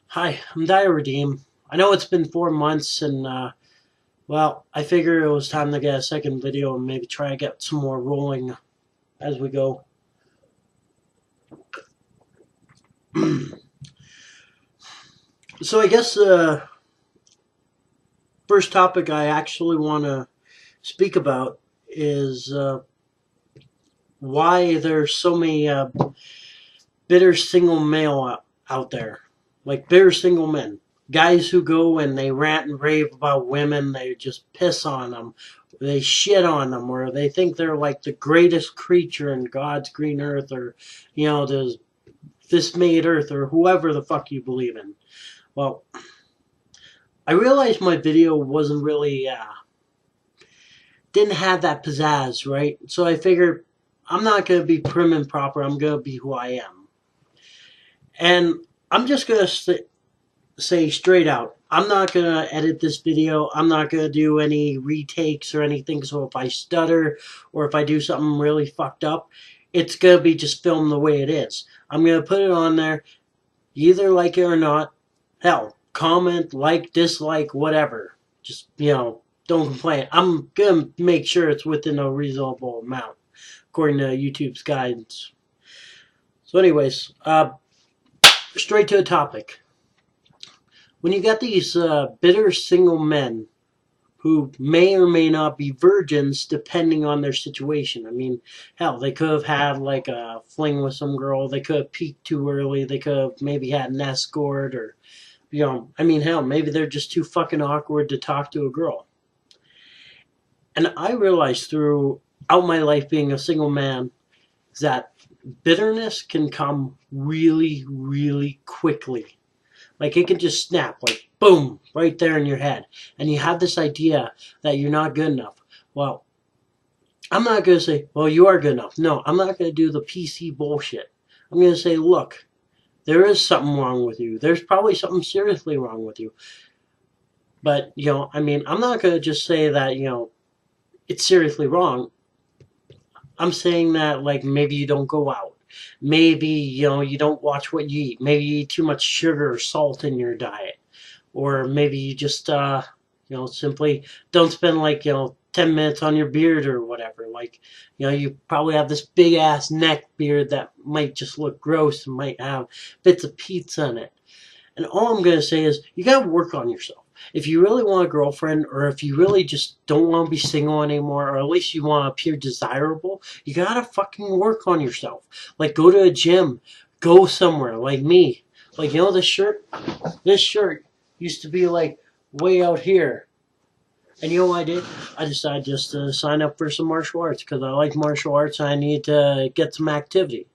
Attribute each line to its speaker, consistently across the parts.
Speaker 1: Hi, I'm Dire Redeem. I know it's been 4 months, and well, I figure it was time to get a second video and maybe try to get some more rolling as we go. So I guess the first topic I actually want to speak about is why there's so many bitter single male out there, like bitter single men, guys who go and they rant and rave about women. They just piss on them, they shit on them, or they think they're like the greatest creature in God's green earth, or there's this made earth, or whoever the fuck you believe in. Well, I realized my video wasn't really didn't have that pizzazz, right? So I figured I'm not gonna be prim and proper. I'm gonna be who I am, and I'm just gonna say straight out, I'm not going to edit this video. I'm not going to do any retakes or anything. So if I stutter or if I do something really fucked up, it's going to be just filmed the way it is. I'm going to put it on there. You either like it or not. Hell, comment, like, dislike, whatever. Just, don't complain. I'm going to make sure it's within a reasonable amount, according to YouTube's guidance. So anyways, straight to the topic. When you got these bitter single men who may or may not be virgins depending on their situation. I mean, hell, they could have had like a fling with some girl. They could have peaked too early. They could have maybe had an escort, or, I mean, hell, maybe they're just too fucking awkward to talk to a girl. And I realized throughout my life being a single man that bitterness can come really, really quickly. Like it can just snap, like boom, right there in your head. And you have this idea that you're not good enough. Well, I'm not going to say, well, you are good enough. No, I'm not going to do the PC bullshit. I'm going to say, look, there is something wrong with you. There's probably something seriously wrong with you. But, I mean, I'm not going to just say that, it's seriously wrong. I'm saying that, like, maybe you don't go out. Maybe, you don't watch what you eat. Maybe you eat too much sugar or salt in your diet. Or maybe you just simply don't spend like 10 minutes on your beard or whatever. Like, you probably have this big ass neck beard that might just look gross and might have bits of pizza in it. And all I'm going to say is you got to work on yourself. If you really want a girlfriend, or if you really just don't want to be single anymore, or at least you want to appear desirable, you got to fucking work on yourself. Like, go to a gym, go somewhere like me. Like, this shirt used to be like way out here. And you know what I did? I decided just to sign up for some martial arts because I like martial arts and I need to get some activity.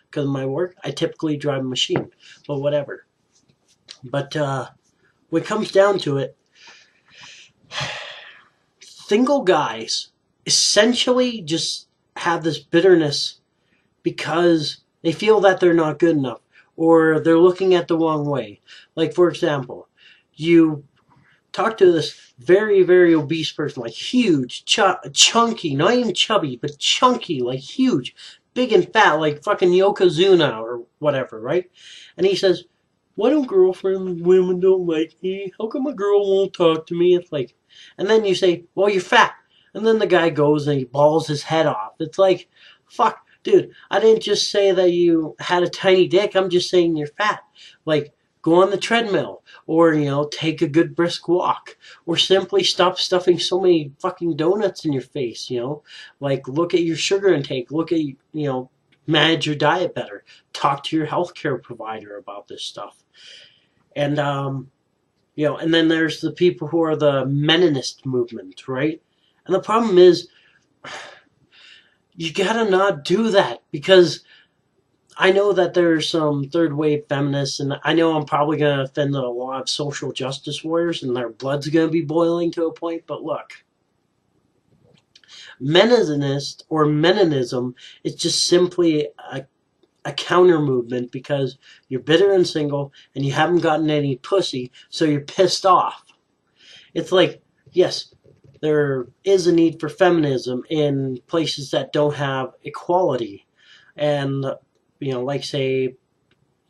Speaker 1: Because of my work, I typically drive a machine, but whatever. But when it comes down to it, single guys essentially just have this bitterness because they feel that they're not good enough or they're looking at the wrong way. Like, for example, you talk to this very, very obese person, like huge, chunky, not even chubby, but chunky, like huge, big and fat, like fucking Yokozuna or whatever, right? And he says, why don't girlfriends, women don't like me? How come a girl won't talk to me? It's like, and then you say, well, you're fat. And then the guy goes and he balls his head off. It's like, fuck, dude, I didn't just say that you had a tiny dick. I'm just saying you're fat. Like, go on the treadmill, or take a good brisk walk, or simply stop stuffing so many fucking donuts in your face. Like, look at your sugar intake, look at manage your diet better, talk to your healthcare provider about this stuff. And and then there's the people who are the meninist movement, right? And the problem is you gotta not do that, because I know that there's some third wave feminists, and I know I'm probably going to offend a lot of social justice warriors, and their blood's going to be boiling to a point. But look, Meninist or Meninism is just simply a counter movement because you're bitter and single, and you haven't gotten any pussy, so you're pissed off. It's like, yes, there is a need for feminism in places that don't have equality, and like say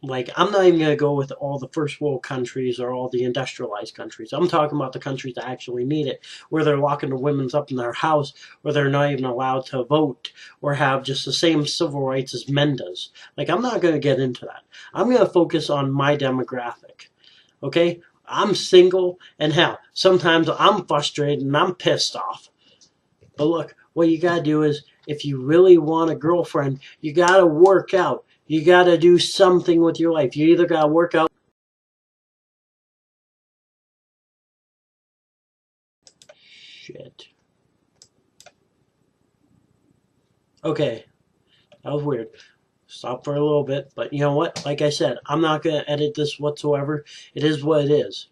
Speaker 1: like, I'm not even going to go with all the first world countries or all the industrialized countries. I'm talking about the countries that actually need it, where they're locking the women's up in their house, where they're not even allowed to vote or have just the same civil rights as men does. Like, I'm not going to get into that. I'm going to focus on my demographic. Okay? I'm single, and hell, sometimes I'm frustrated and I'm pissed off. But look, what you got to do is, if you really want a girlfriend, you got to work out. You got to do something with your life. You either got to work out. Shit. Okay, that was weird. Stop for a little bit, but you know what? Like I said, I'm not going to edit this whatsoever. It is what it is.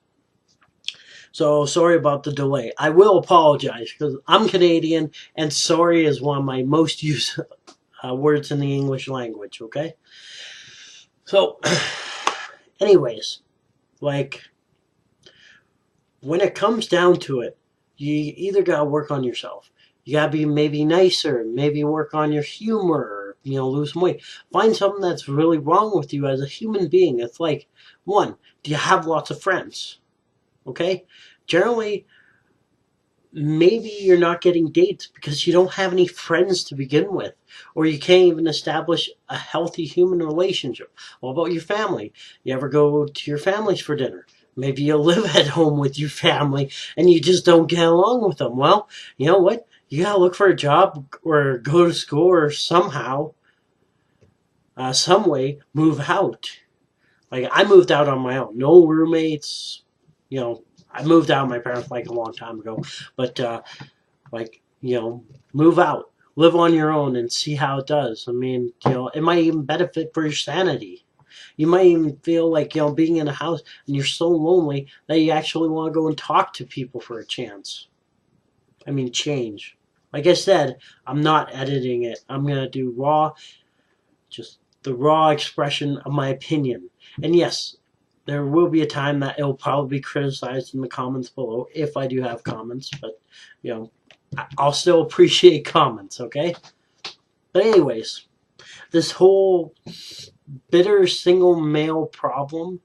Speaker 1: So sorry about the delay. I will apologize because I'm Canadian, and sorry is one of my most used words in the English language, okay? So, anyways, like, when it comes down to it, you either got to work on yourself. You got to be maybe nicer, maybe work on your humor, or, lose some weight. Find something that's really wrong with you as a human being. It's like, one, do you have lots of friends? Okay? Generally, maybe you're not getting dates because you don't have any friends to begin with, or you can't even establish a healthy human relationship. What about your family? You ever go to your families for dinner? Maybe you live at home with your family and you just don't get along with them. Well, you know what? You gotta look for a job or go to school or somehow, some way, move out. Like, I moved out on my own. No roommates. I moved out with my parents like a long time ago. But, like, move out. Live on your own and see how it does. I mean, it might even benefit for your sanity. You might even feel like, being in a house and you're so lonely that you actually want to go and talk to people for a chance. I mean, change. Like I said, I'm not editing it. I'm going to do raw, just the raw expression of my opinion. And yes, there will be a time that it'll probably be criticized in the comments below, if I do have comments. But, I'll still appreciate comments, okay? But anyways, this whole bitter single male problem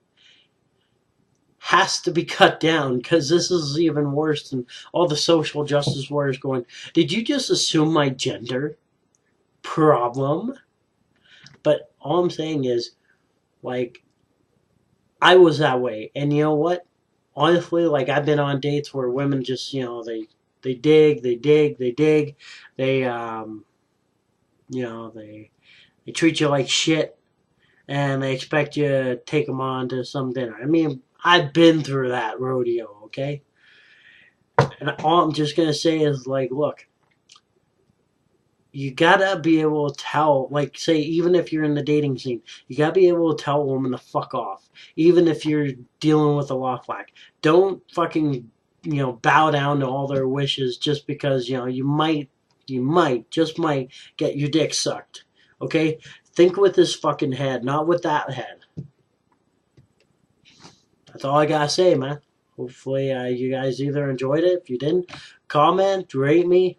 Speaker 1: has to be cut down, because this is even worse than all the social justice warriors going, did you just assume my gender? Problem? But all I'm saying is, like, I was that way. And you know what? Honestly, like, I've been on dates where women just, they dig, they dig, they dig. They, they treat you like shit, and they expect you to take them on to some dinner. I mean, I've been through that rodeo, okay? And all I'm just going to say is, like, look, you gotta be able to tell, like, say, even if you're in the dating scene, you gotta be able to tell a woman to fuck off, even if you're dealing with a law flag. Don't fucking, bow down to all their wishes just because, just might get your dick sucked. Okay? Think with this fucking head, not with that head. That's all I gotta say, man. Hopefully, you guys either enjoyed it. If you didn't, comment, rate me,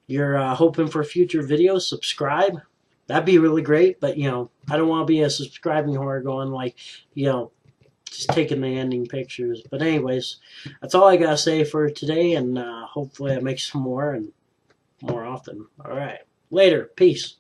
Speaker 1: you're hoping for future videos, subscribe. That'd be really great. But, I don't want to be a subscribing whore going like, just taking the ending pictures. But anyways, that's all I got to say for today. And hopefully I make some more and more often. All right. Later. Peace.